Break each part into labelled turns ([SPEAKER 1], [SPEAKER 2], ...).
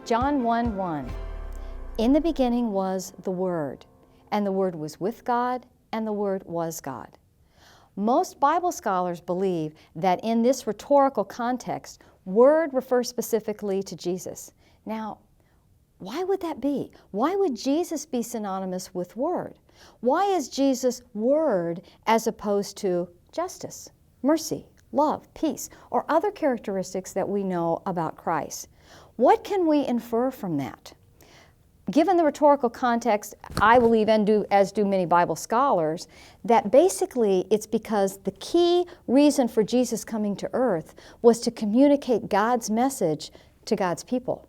[SPEAKER 1] John 1:1. In the beginning was the Word, and the Word was with God, and the Word was God. Most Bible scholars believe that in this rhetorical context, Word refers specifically to Jesus. Now, why would that be? Why would Jesus be synonymous with Word? Why is Jesus Word as opposed to justice, mercy, love, peace, or other characteristics that we know about Christ? What can we infer from that? Given the rhetorical context, I believe, as do many Bible scholars, that basically it's because the key reason for Jesus coming to earth was to communicate God's message to God's people.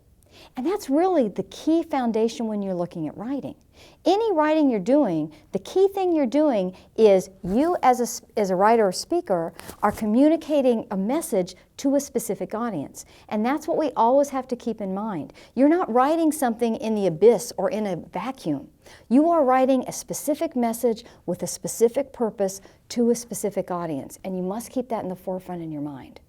[SPEAKER 1] And that's really the key foundation when you're looking at writing. Any writing you're doing, the key thing you're doing is you as a writer or speaker are communicating a message to a specific audience. And that's what we always have to keep in mind. You're not writing something in the abyss or in a vacuum. You are writing a specific message with a specific purpose to a specific audience. And you must keep that in the forefront in your mind.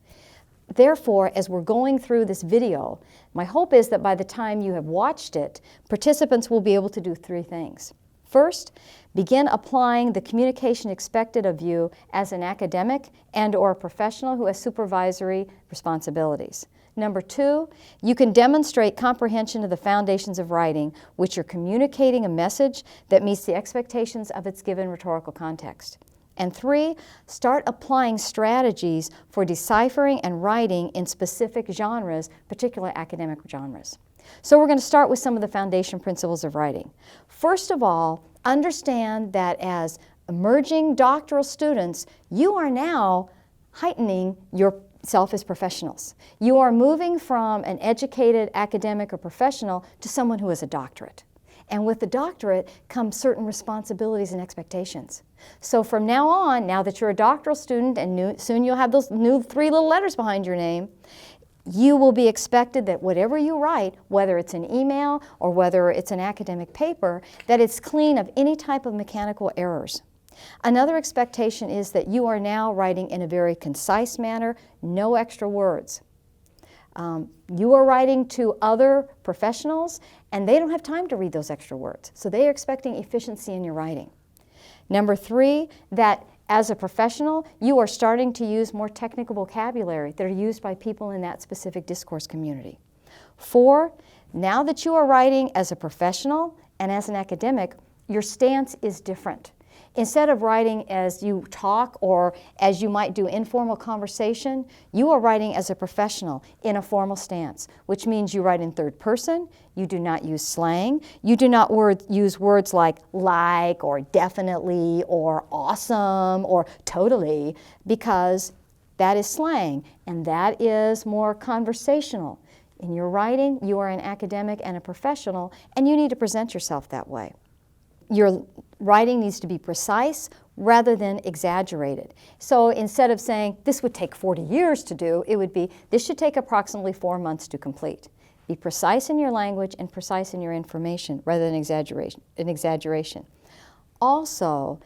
[SPEAKER 1] Therefore, as we're going through this video, my hope is that by the time you have watched it, participants will be able to do three things. First, begin applying the communication expected of you as an academic and/or a professional who has supervisory responsibilities. Number two, you can demonstrate comprehension of the foundations of writing, which are communicating a message that meets the expectations of its given rhetorical context. And three, start applying strategies for deciphering and writing in specific genres, particularly academic genres. So we're going to start with some of the foundation principles of writing. First of all, understand that as emerging doctoral students, you are now heightening yourself as professionals. You are moving from an educated academic or professional to someone who has a doctorate. And with the doctorate come certain responsibilities and expectations. So from now on, now that you're a doctoral student and soon you'll have those new 3 little letters behind your name, you will be expected that whatever you write, whether it's an email or whether it's an academic paper, that it's clean of any type of mechanical errors. Another expectation is that you are now writing in a very concise manner, no extra words. You are writing to other professionals, and they don't have time to read those extra words. So they are expecting efficiency in your writing. Number 3, that as a professional, you are starting to use more technical vocabulary that are used by people in that specific discourse community. 4, now that you are writing as a professional and as an academic, your stance is different. Instead of writing as you talk or as you might do informal conversation, you are writing as a professional in a formal stance, which means you write in third person, you do not use slang, you do not use words like or definitely or awesome or totally, because that is slang and that is more conversational. In your writing, you are an academic and a professional, and you need to present yourself that way. Your writing needs to be precise rather than exaggerated. So instead of saying, this would take 40 years to do, it would be, this should take approximately 4 months to complete. Be precise in your language and precise in your information rather than exaggeration. Also,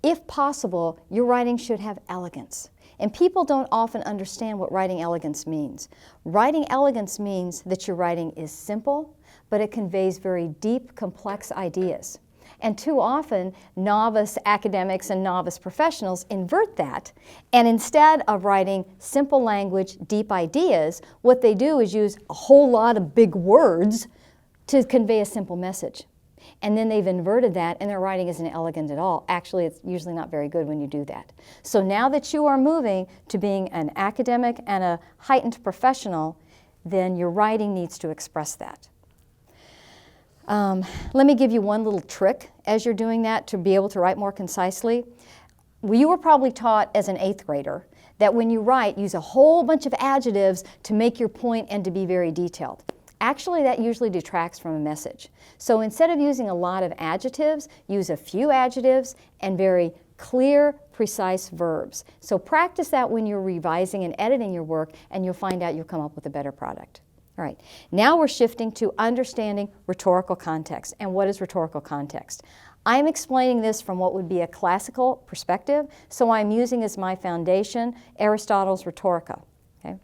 [SPEAKER 1] if possible, your writing should have elegance. And people don't often understand what writing elegance means. Writing elegance means that your writing is simple, but it conveys very deep, complex ideas. And too often, novice academics and novice professionals invert that. And instead of writing simple language, deep ideas, what they do is use a whole lot of big words to convey a simple message. And then they've inverted that, and their writing isn't elegant at all. Actually, it's usually not very good when you do that. So now that you are moving to being an academic and a heightened professional, then your writing needs to express that. Let me give you one little trick as you're doing that to be able to write more concisely. You were probably taught as an 8th grader that when you write, use a whole bunch of adjectives to make your point and to be very detailed. Actually, that usually detracts from a message. So instead of using a lot of adjectives, use a few adjectives and very clear, precise verbs. So practice that when you're revising and editing your work, and you'll find out you'll come up with a better product. All right, now we're shifting to understanding rhetorical context. And what is rhetorical context? I'm explaining this from what would be a classical perspective, so I'm using as my foundation Aristotle's Rhetorica. Okay?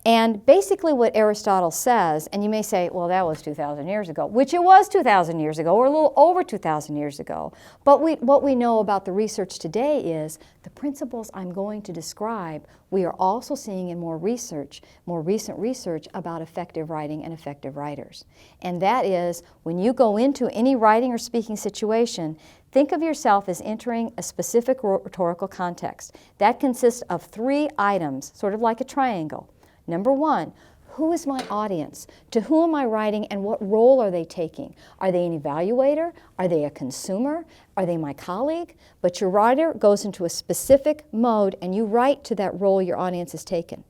[SPEAKER 1] And basically what Aristotle says, and you may say, well, that was 2,000 years ago, which it was 2,000 years ago, or a little over 2,000 years ago. But what we know about the research today is the principles I'm going to describe, we are also seeing in more recent research about effective writing and effective writers. And that is, when you go into any writing or speaking situation, think of yourself as entering a specific rhetorical context. That consists of 3 items, sort of like a triangle. Number 1, who is my audience? To whom am I writing and what role are they taking? Are they an evaluator? Are they a consumer? Are they my colleague? But your writer goes into a specific mode and you write to that role your audience has taken.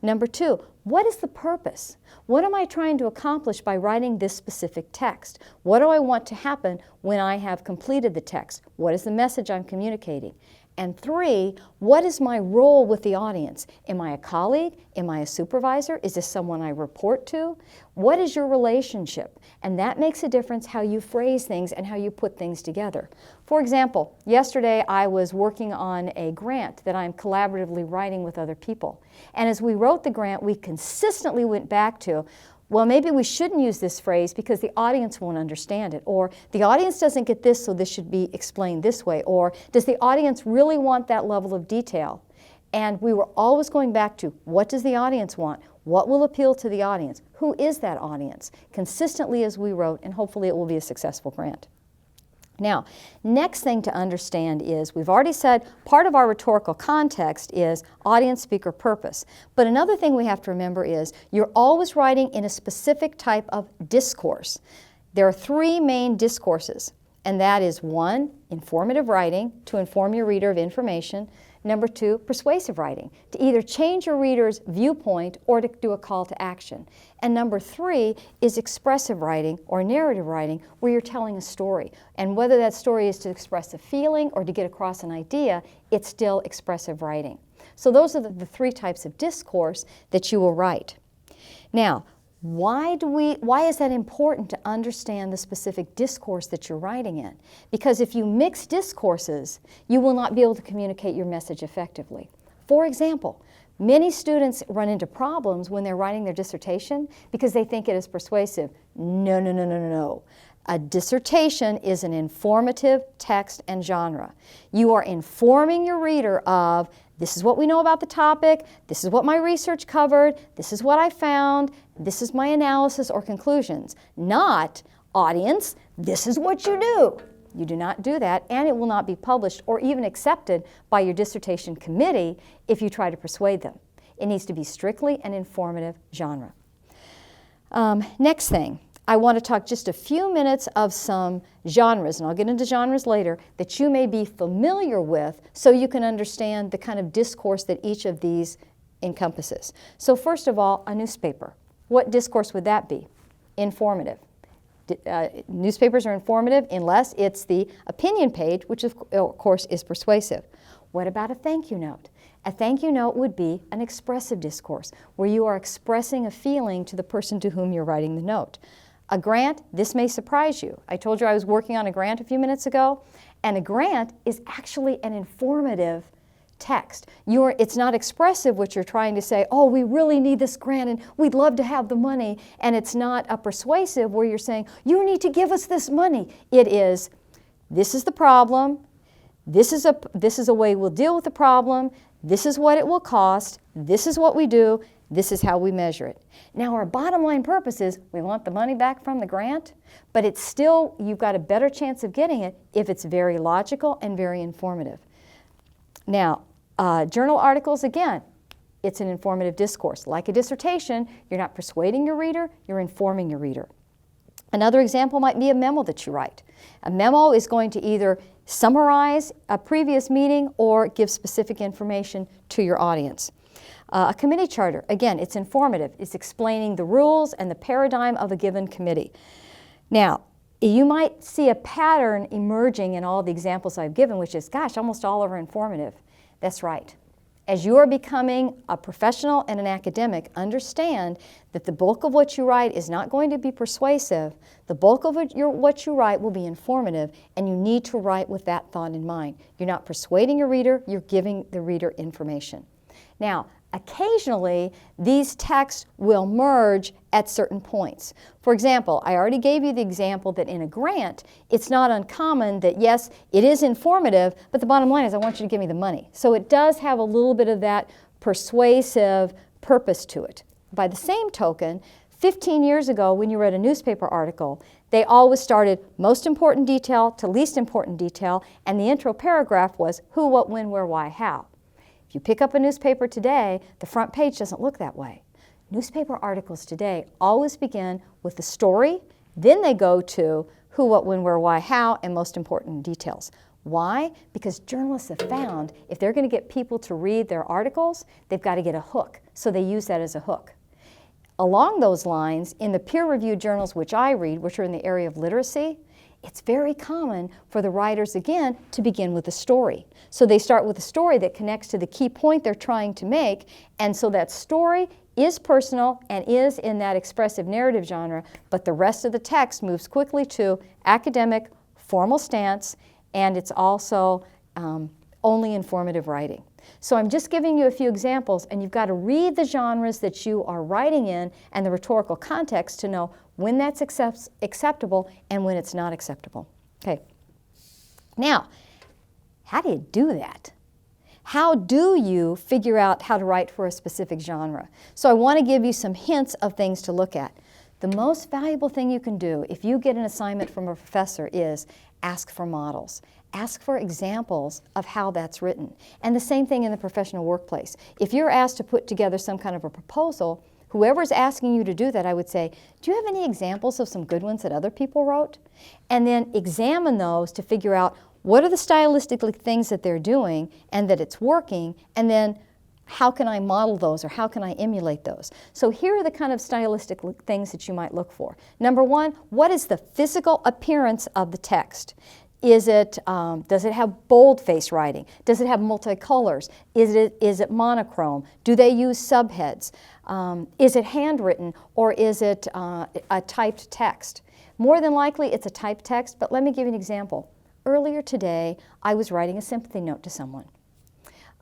[SPEAKER 1] Number 2, what is the purpose? What am I trying to accomplish by writing this specific text? What do I want to happen when I have completed the text? What is the message I'm communicating? And 3, what is my role with the audience? Am I a colleague? Am I a supervisor? Is this someone I report to? What is your relationship? And that makes a difference how you phrase things and how you put things together. For example, yesterday I was working on a grant that I'm collaboratively writing with other people. And as we wrote the grant, we consistently went back to, well, maybe we shouldn't use this phrase because the audience won't understand it, or the audience doesn't get this, so this should be explained this way, or does the audience really want that level of detail? And we were always going back to, what does the audience want? What will appeal to the audience? Who is that audience? Consistently as we wrote, and hopefully it will be a successful grant. Now, next thing to understand is, we've already said part of our rhetorical context is audience, speaker, purpose. But another thing we have to remember is you're always writing in a specific type of discourse. There are 3 main discourses, and that is 1, informative writing, to inform your reader of information. Number 2, persuasive writing, to either change your reader's viewpoint or to do a call to action. And number 3 is expressive writing or narrative writing, where you're telling a story. And whether that story is to express a feeling or to get across an idea, it's still expressive writing. So those are the 3 types of discourse that you will write. Now, why is that important to understand the specific discourse that you're writing in? Because if you mix discourses, you will not be able to communicate your message effectively. For example, many students run into problems when they're writing their dissertation because they think it is persuasive. No, no, no, no, no, no. A dissertation is an informative text and genre. You are informing your reader of, this is what we know about the topic, this is what my research covered, this is what I found, this is my analysis or conclusions. Not, audience, this is what you do. You do not do that, and it will not be published or even accepted by your dissertation committee if you try to persuade them. It needs to be strictly an informative genre. Next thing, I want to talk just a few minutes of some genres, and I'll get into genres later, that you may be familiar with so you can understand the kind of discourse that each of these encompasses. So first of all, a newspaper. What discourse would that be? Informative. Newspapers are informative unless it's the opinion page, which of course is persuasive. What about a thank you note? A thank you note would be an expressive discourse, where you are expressing a feeling to the person to whom you're writing the note. A grant, this may surprise you. I told you I was working on a grant a few minutes ago, and a grant is actually an informative text. It's not expressive, what you're trying to say, oh, we really need this grant and we'd love to have the money, and it's not a persuasive where you're saying, you need to give us this money. It is, this is the problem, this is a way we'll deal with the problem, this is what it will cost, this is what we do, this is how we measure it. Now, our bottom line purpose is we want the money back from the grant, but it's still, you've got a better chance of getting it if it's very logical and very informative. Now, journal articles, again, it's an informative discourse. Like a dissertation, you're not persuading your reader, you're informing your reader. Another example might be a memo that you write. A memo is going to either summarize a previous meeting or give specific information to your audience. A committee charter, again, it's informative. It's explaining the rules and the paradigm of a given committee. Now, you might see a pattern emerging in all the examples I've given, which is, gosh, almost all are informative. That's right. As you are becoming a professional and an academic, understand that the bulk of what you write is not going to be persuasive. The bulk of what you write will be informative, and you need to write with that thought in mind. You're not persuading your reader, you're giving the reader information. Now, Occasionally, these texts will merge at certain points. For example, I already gave you the example that in a grant, it's not uncommon that, yes, it is informative, but the bottom line is I want you to give me the money. So it does have a little bit of that persuasive purpose to it. By the same token, 15 years ago, when you read a newspaper article, they always started most important detail to least important detail, and the intro paragraph was who, what, when, where, why, how. If you pick up a newspaper today, the front page doesn't look that way. Newspaper articles today always begin with the story, then they go to who, what, when, where, why, how, and most important details. Why? Because journalists have found if they're going to get people to read their articles, they've got to get a hook. So they use that as a hook. Along those lines, in the peer-reviewed journals which I read, which are in the area of literacy, it's very common for the writers, again, to begin with a story. So they start with a story that connects to the key point they're trying to make, and so that story is personal and is in that expressive narrative genre, but the rest of the text moves quickly to academic, formal stance, and it's also only informative writing. So I'm just giving you a few examples, and you've got to read the genres that you are writing in and the rhetorical context to know when that's acceptable and when it's not acceptable. Okay. Now, how do you do that? How do you figure out how to write for a specific genre? So I want to give you some hints of things to look at. The most valuable thing you can do if you get an assignment from a professor is ask for models. Ask for examples of how that's written. And the same thing in the professional workplace. If you're asked to put together some kind of a proposal, whoever's asking you to do that, I would say, do you have any examples of some good ones that other people wrote? And then examine those to figure out what are the stylistically things that they're doing and that it's working, and then how can I model those or how can I emulate those? So here are the kind of stylistic things that you might look for. Number one, what is the physical appearance of the text? Does it have boldface writing? Does it have multicolors? Is it monochrome? Do they use subheads? Is it handwritten or is it a typed text? More than likely it's a typed text, but let me give you an example. Earlier today, I was writing a sympathy note to someone.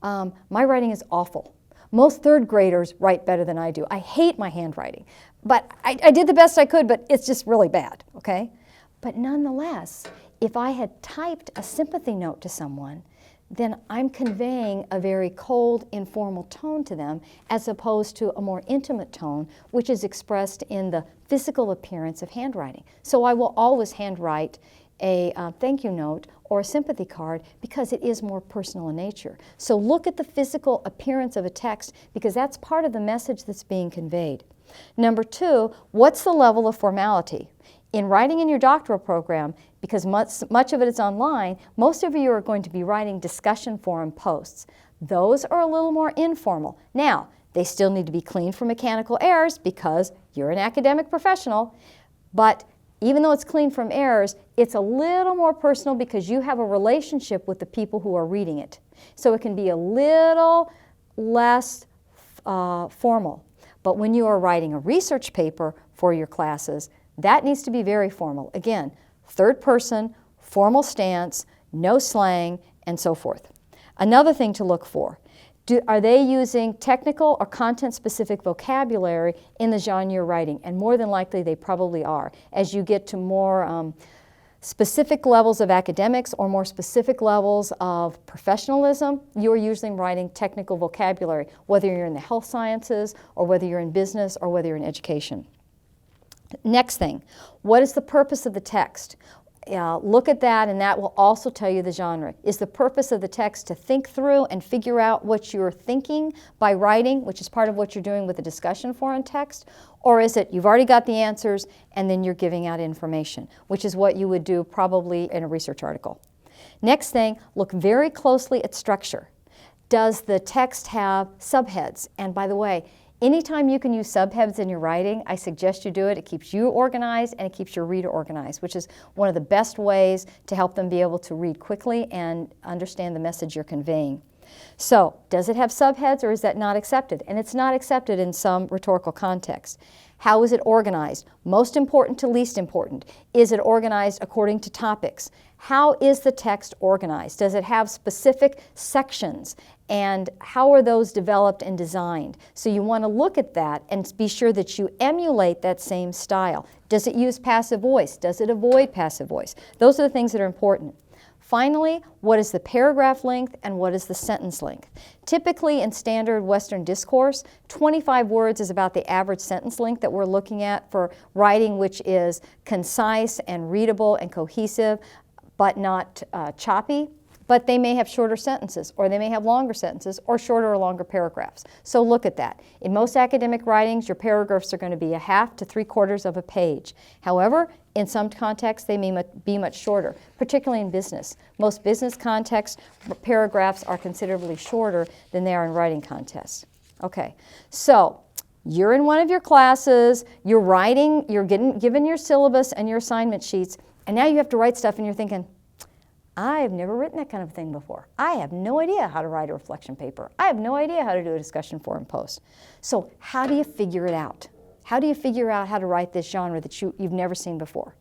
[SPEAKER 1] My writing is awful. Most third graders write better than I do. I hate my handwriting, but I did the best I could, but it's just really bad, okay? But nonetheless, if I had typed a sympathy note to someone, then I'm conveying a very cold, informal tone to them as opposed to a more intimate tone, which is expressed in the physical appearance of handwriting. So I will always handwrite a thank you note or a sympathy card because it is more personal in nature. So look at the physical appearance of a text because that's part of the message that's being conveyed. Number two, what's the level of formality? In writing in your doctoral program, because much of it is online, most of you are going to be writing discussion forum posts. Those are a little more informal. Now, they still need to be cleaned for mechanical errors because you're an academic professional, but even though it's clean from errors, it's a little more personal because you have a relationship with the people who are reading it. So it can be a little less formal. But when you are writing a research paper for your classes, that needs to be very formal. Again, third person, formal stance, no slang, and so forth. Another thing to look for, are they using technical or content-specific vocabulary in the genre you're writing? And more than likely, they probably are. As you get to more specific levels of academics or more specific levels of professionalism, you're usually writing technical vocabulary, whether you're in the health sciences or whether you're in business or whether you're in education. Next thing, what is the purpose of the text? Look at that, and that will also tell you the genre. Is the purpose of the text to think through and figure out what you're thinking by writing, which is part of what you're doing with the discussion forum text? Or is it you've already got the answers and then you're giving out information, which is what you would do probably in a research article. Next thing, look very closely at structure. Does the text have subheads? And by the way, anytime you can use subheads in your writing, I suggest you do it. It keeps you organized and it keeps your reader organized, which is one of the best ways to help them be able to read quickly and understand the message you're conveying. So, does it have subheads or is that not accepted? And it's not accepted in some rhetorical contexts. How is it organized? Most important to least important. Is it organized according to topics? How is the text organized? Does it have specific sections? And how are those developed and designed? So you want to look at that and be sure that you emulate that same style. Does it use passive voice? Does it avoid passive voice? Those are the things that are important. Finally, what is the paragraph length and what is the sentence length? Typically in standard Western discourse, 25 words is about the average sentence length that we're looking at for writing which is concise and readable and cohesive, but not choppy. But they may have shorter sentences, or they may have longer sentences, or shorter or longer paragraphs. So look at that. In most academic writings, your paragraphs are going to be a half to 3/4 of a page. However, in some contexts, they may be much shorter, particularly in business. Most business contexts, paragraphs are considerably shorter than they are in writing contests. Okay, so you're in one of your classes, you're writing, you're given your syllabus and your assignment sheets, and now you have to write stuff and you're thinking, I've never written that kind of thing before. I have no idea how to write a reflection paper. I have no idea how to do a discussion forum post. So how do you figure it out? How do you figure out how to write this genre that you've never seen before?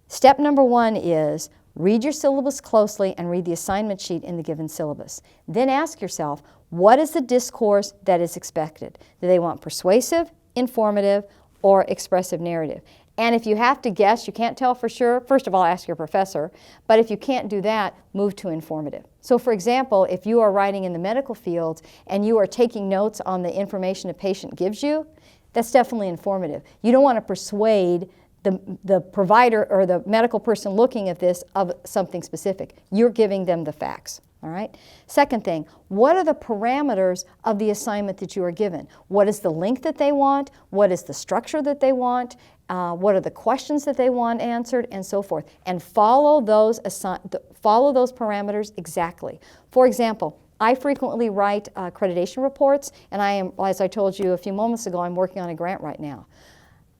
[SPEAKER 1] Step number 1 is read your syllabus closely and read the assignment sheet in the given syllabus. Then ask yourself, what is the discourse that is expected? Do they want persuasive, informative, or expressive narrative? And if you have to guess, you can't tell for sure, first of all, ask your professor. But if you can't do that, move to informative. So for example, if you are writing in the medical field and you are taking notes on the information a patient gives you, that's definitely informative. You don't want to persuade the provider or the medical person looking at this of something specific. You're giving them the facts. All right? Second thing, what are the parameters of the assignment that you are given? What is the length that they want? What is the structure that they want? What are the questions that they want answered, and so forth. And follow those parameters exactly. For example, I frequently write accreditation reports, and I am, as I told you a few moments ago, I'm working on a grant right now.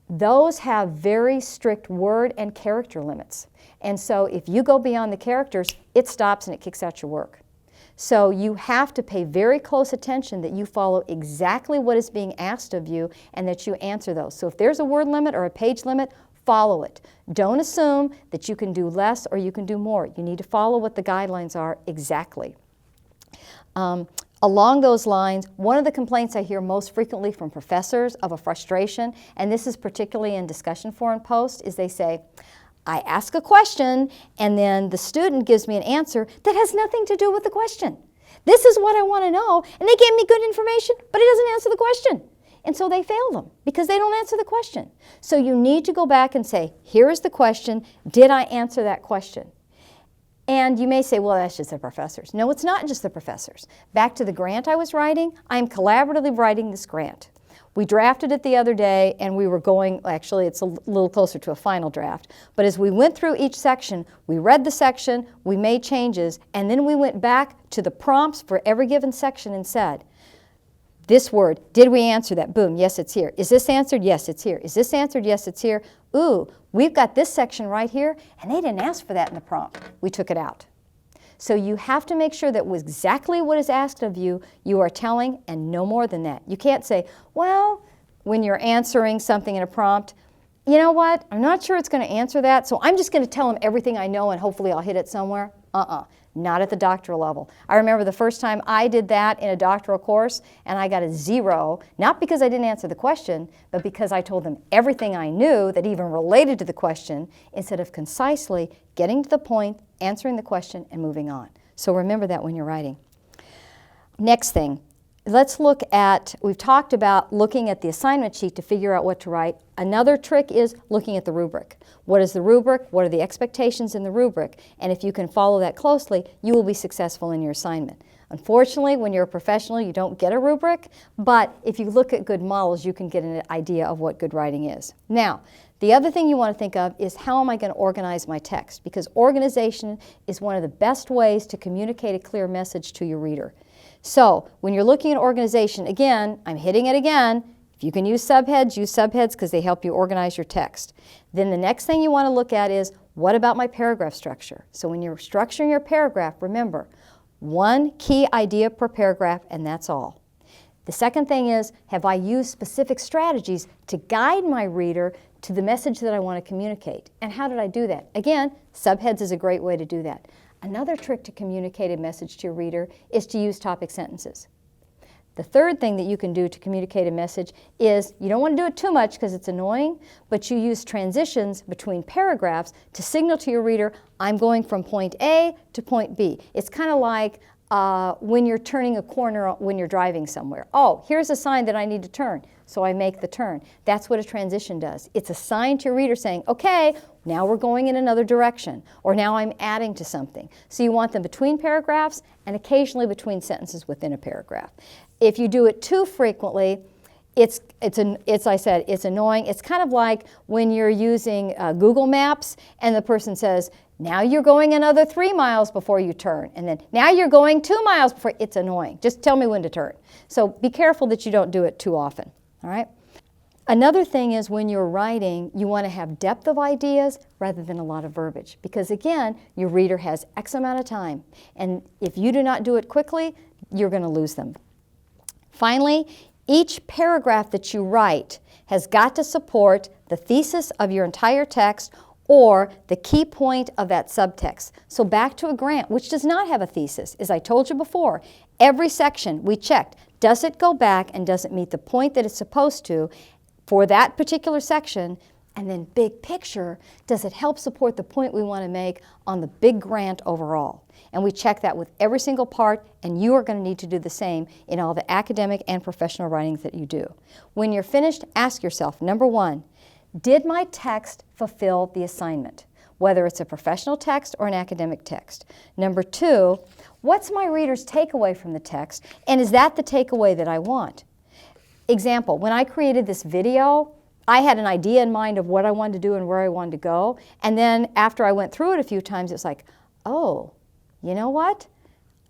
[SPEAKER 1] Those have very strict word and character limits. And so if you go beyond the characters, it stops and it kicks out your work. So you have to pay very close attention that you follow exactly what is being asked of you and that you answer those. So if there's a word limit or a page limit, follow it. Don't assume that you can do less or you can do more. You need to follow what the guidelines are exactly. Along those lines, one of the complaints I hear most frequently from professors of a frustration, and this is particularly in discussion forum posts, is they say, I ask a question and then the student gives me an answer that has nothing to do with the question. This is what I want to know, and they gave me good information, but it doesn't answer the question. And so they fail them because they don't answer the question. So you need to go back and say, here is the question, did I answer that question? And you may say, well, that's just the professors. No, it's not just the professors. Back to the grant I was writing, I'm collaboratively writing this grant. We drafted it the other day and we were going, actually it's a little closer to a final draft, but as we went through each section, we read the section, we made changes, and then we went back to the prompts for every given section and said, this word, did we answer that? Boom, yes, it's here. Is this answered? Yes, it's here. Is this answered? Yes, it's here. Ooh, we've got this section right here, and they didn't ask for that in the prompt. We took it out. So you have to make sure that with exactly what is asked of you, you are telling, and no more than that. You can't say, well, when you're answering something in a prompt, you know what, I'm not sure it's going to answer that, so I'm just going to tell them everything I know and hopefully I'll hit it somewhere. Not at the doctoral level. I remember the first time I did that in a doctoral course and I got a 0, not because I didn't answer the question, but because I told them everything I knew that even related to the question instead of concisely getting to the point, answering the question, and moving on. So remember that when you're writing. Next thing, let's look at, we've talked about looking at the assignment sheet to figure out what to write. Another trick is looking at the rubric. What is the rubric? What are the expectations in the rubric? And if you can follow that closely, you will be successful in your assignment. Unfortunately, when you're a professional, you don't get a rubric, but if you look at good models, you can get an idea of what good writing is. Now, the other thing you want to think of is how am I going to organize my text? Because organization is one of the best ways to communicate a clear message to your reader. So when you're looking at organization, again, I'm hitting it again, if you can use subheads because they help you organize your text. Then the next thing you want to look at is, what about my paragraph structure? So when you're structuring your paragraph, remember, One key idea per paragraph, and that's all. The second thing is, have I used specific strategies to guide my reader to the message that I want to communicate? And how did I do that? Again, subheads is a great way to do that. Another trick to communicate a message to your reader is to use topic sentences. The third thing that you can do to communicate a message is, you don't want to do it too much because it's annoying, but you use transitions between paragraphs to signal to your reader, I'm going from point A to point B. It's kind of like when you're turning a corner when you're driving somewhere. Oh, here's a sign that I need to turn, so I make the turn. That's what a transition does. It's a sign to your reader saying, okay, now we're going in another direction, or now I'm adding to something. So you want them between paragraphs and occasionally between sentences within a paragraph. If you do it too frequently, it's annoying. It's kind of like when you're using Google Maps and the person says, now you're going another 3 miles before you turn, and then now you're going 2 miles before. It's annoying. Just tell me when to turn. So be careful that you don't do it too often, all right? Another thing is, when you're writing, you want to have depth of ideas rather than a lot of verbiage, because again, your reader has X amount of time, and if you do not do it quickly, you're going to lose them. Finally, each paragraph that you write has got to support the thesis of your entire text or the key point of that subtext. So back to a grant, which does not have a thesis. As I told you before, every section we checked, does it go back and does it meet the point that it's supposed to for that particular section? And then big picture, does it help support the point we want to make on the big grant overall? And we check that with every single part, and you are going to need to do the same in all the academic and professional writings that you do. When you're finished, ask yourself, number one, did my text fulfill the assignment, whether it's a professional text or an academic text? Number two, what's my reader's takeaway from the text, and is that the takeaway that I want? Example, when I created this video, I had an idea in mind of what I wanted to do and where I wanted to go, and then after I went through it a few times, it's like, oh, you know what?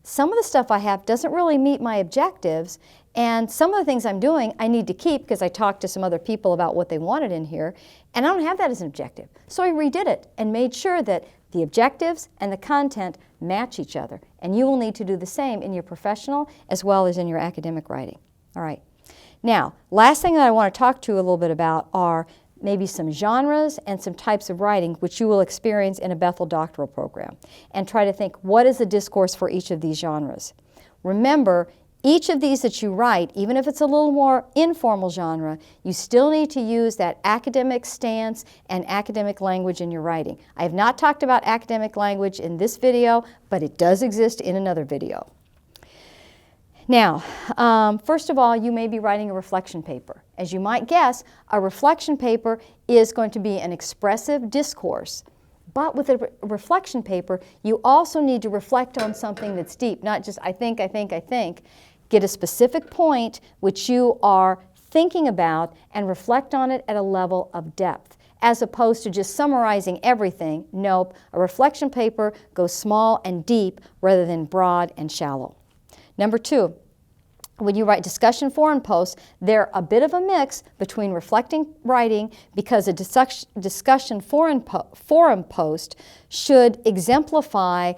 [SPEAKER 1] Some of the stuff I have doesn't really meet my objectives, and some of the things I'm doing I need to keep because I talked to some other people about what they wanted in here, and I don't have that as an objective. So I redid it and made sure that the objectives and the content match each other, and you will need to do the same in your professional as well as in your academic writing. All right. Now, last thing that I want to talk to you a little bit about are maybe some genres and some types of writing which you will experience in a Bethel doctoral program, and try to think, what is the discourse for each of these genres? Remember, each of these that you write, even if it's a little more informal genre, you still need to use that academic stance and academic language in your writing. I have not talked about academic language in this video, but it does exist in another video. Now, first of all, you may be writing a reflection paper. As you might guess, a reflection paper is going to be an expressive discourse. But with a reflection paper, you also need to reflect on something that's deep, not just I think. Get a specific point which you are thinking about and reflect on it at a level of depth, as opposed to just summarizing everything. Nope, a reflection paper goes small and deep rather than broad and shallow. Number two, when you write discussion forum posts, they're a bit of a mix between reflecting writing, because a discussion forum post should exemplify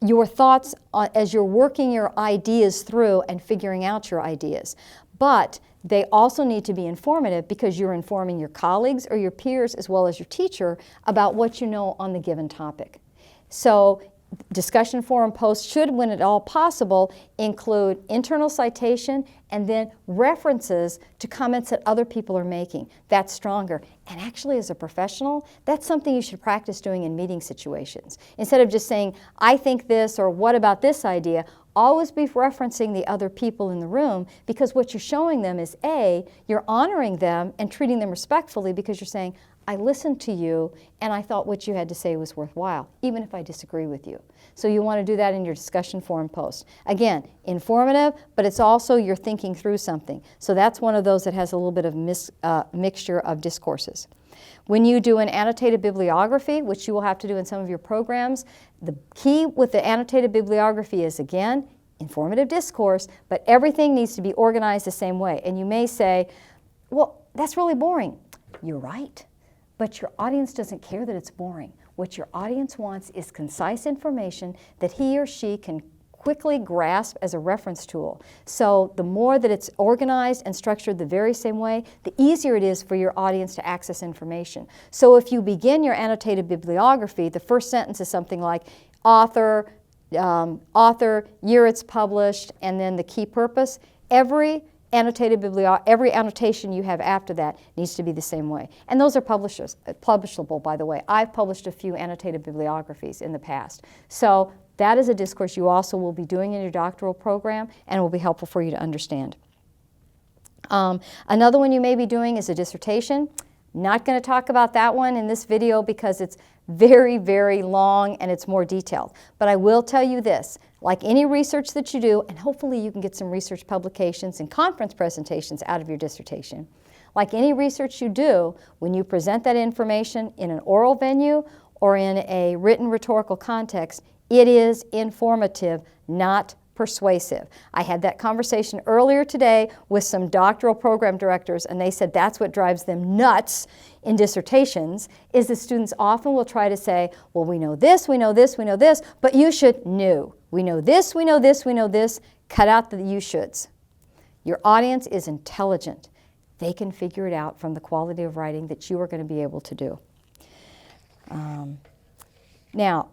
[SPEAKER 1] your thoughts as you're working your ideas through and figuring out your ideas. But they also need to be informative, because you're informing your colleagues or your peers as well as your teacher about what you know on the given topic. So discussion forum posts should, when at all possible, include internal citation and then references to comments that other people are making. That's stronger. And actually, as a professional, that's something you should practice doing in meeting situations. Instead of just saying, I think this, or what about this idea, always be referencing the other people in the room, because what you're showing them is, A, you're honoring them and treating them respectfully, because you're saying, I listened to you and I thought what you had to say was worthwhile, even if I disagree with you. So you want to do that in your discussion forum post. Again, informative, but it's also you're thinking through something. So that's one of those that has a little bit of mixture of discourses. When you do an annotated bibliography, which you will have to do in some of your programs, the key with the annotated bibliography is, again, informative discourse, but everything needs to be organized the same way. And you may say, well, that's really boring. You're right. But your audience doesn't care that it's boring. What your audience wants is concise information that he or she can quickly grasp as a reference tool. So the more that it's organized and structured the very same way, the easier it is for your audience to access information. So if you begin your annotated bibliography, the first sentence is something like author, year it's published, and then the key purpose. Every annotation you have after that needs to be the same way. And those are publishable, by the way. I've published a few annotated bibliographies in the past. So that is a discourse you also will be doing in your doctoral program, and it will be helpful for you to understand. Another one you may be doing is a dissertation. Not going to talk about that one in this video because it's very, very long and it's more detailed. But I will tell you this, like any research that you do, and hopefully you can get some research publications and conference presentations out of your dissertation. Like any research you do, when you present that information in an oral venue or in a written rhetorical context, it is informative, not persuasive. I had that conversation earlier today with some doctoral program directors, and they said that's what drives them nuts in dissertations, is the students often will try to say, well, we know this, we know this, we know this, but you should know. We know this, we know this, we know this. Cut out the you shoulds. Your audience is intelligent. They can figure it out from the quality of writing that you are going to be able to do. Now,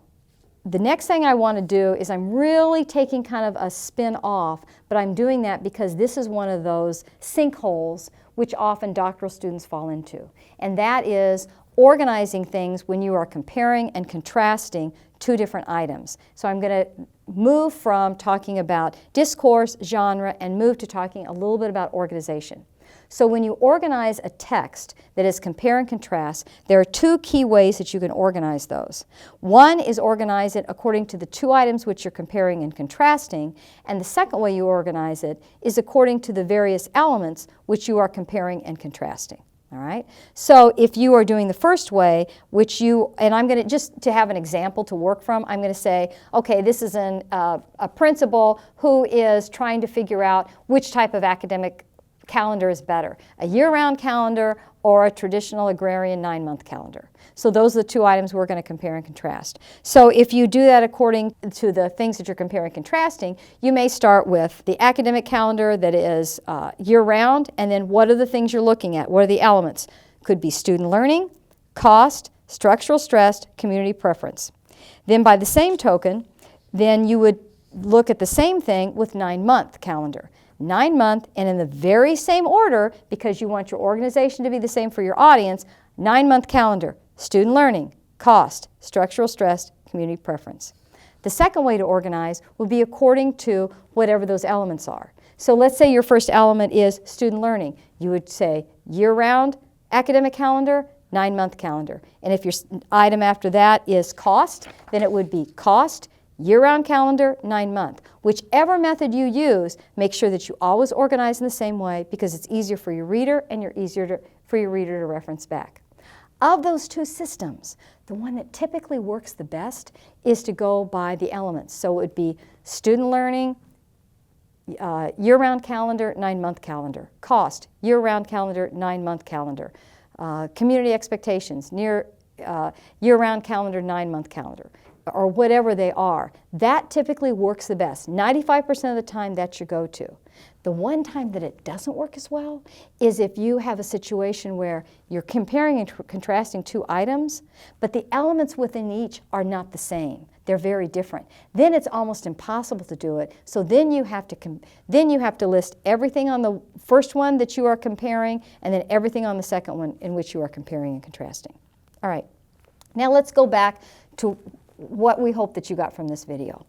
[SPEAKER 1] the next thing I want to do is I'm really taking kind of a spin off, but I'm doing that because this is one of those sinkholes which often doctoral students fall into. And that is organizing things when you are comparing and contrasting two different items. So I'm going to move from talking about discourse, genre, and move to talking a little bit about organization. So when you organize a text that is compare and contrast, there are two key ways that you can organize those. One is organize it according to the two items which you're comparing and contrasting, and the second way you organize it is according to the various elements which you are comparing and contrasting. All right? So if you are doing the first way, which you, and I'm going to, just to have an example to work from, I'm going to say, okay, this is a principal who is trying to figure out which type of academic calendar is better, a year-round calendar or a traditional agrarian 9-month calendar. So those are the two items we're going to compare and contrast. So if you do that according to the things that you're comparing and contrasting, you may start with the academic calendar that is year-round, and then what are the things you're looking at? What are the elements? Could be student learning, cost, structural stress, community preference. Then by the same token, then you would look at the same thing with 9-month calendar. 9-month, and in the very same order, because you want your organization to be the same for your audience, 9-month calendar, student learning, cost, structural stress, community preference. The second way to organize would be according to whatever those elements are. So let's say your first element is student learning. You would say year-round academic calendar, 9-month calendar. And if your item after that is cost, then it would be cost, year-round calendar, 9-month. Whichever method you use, make sure that you always organize in the same way because it's easier for your reader and for your reader to reference back. Of those two systems, the one that typically works the best is to go by the elements. So it would be student learning, year-round calendar, 9-month calendar. Cost, year-round calendar, 9-month calendar. Community expectations, year-round calendar, 9-month calendar, or whatever they are. That typically works the best. 95% of the time, that's your go-to. The one time that it doesn't work as well is if you have a situation where you're comparing and contrasting two items, but the elements within each are not the same. They're very different. Then it's almost impossible to do it. So then you have to list everything on the first one that you are comparing, and then everything on the second one in which you are comparing and contrasting. All right. Now let's go back to what we hope that you got from this video.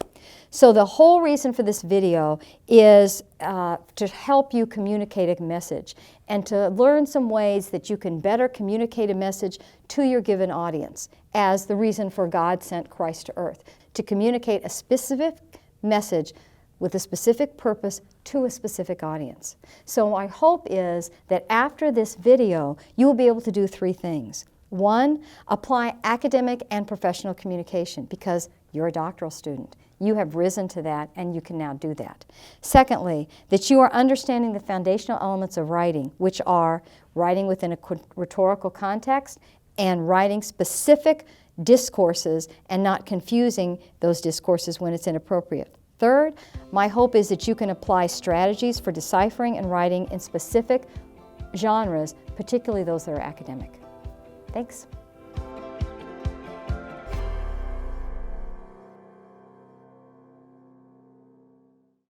[SPEAKER 1] So the whole reason for this video is to help you communicate a message and to learn some ways that you can better communicate a message to your given audience as the reason for God sent Christ to earth, to communicate a specific message with a specific purpose to a specific audience. So my hope is that after this video, you will be able to do three things. One, apply academic and professional communication because you're a doctoral student. You have risen to that and you can now do that. Secondly, that you are understanding the foundational elements of writing, which are writing within a rhetorical context and writing specific discourses and not confusing those discourses when it's inappropriate. Third, my hope is that you can apply strategies for deciphering and writing in specific genres, particularly those that are academic. Thanks.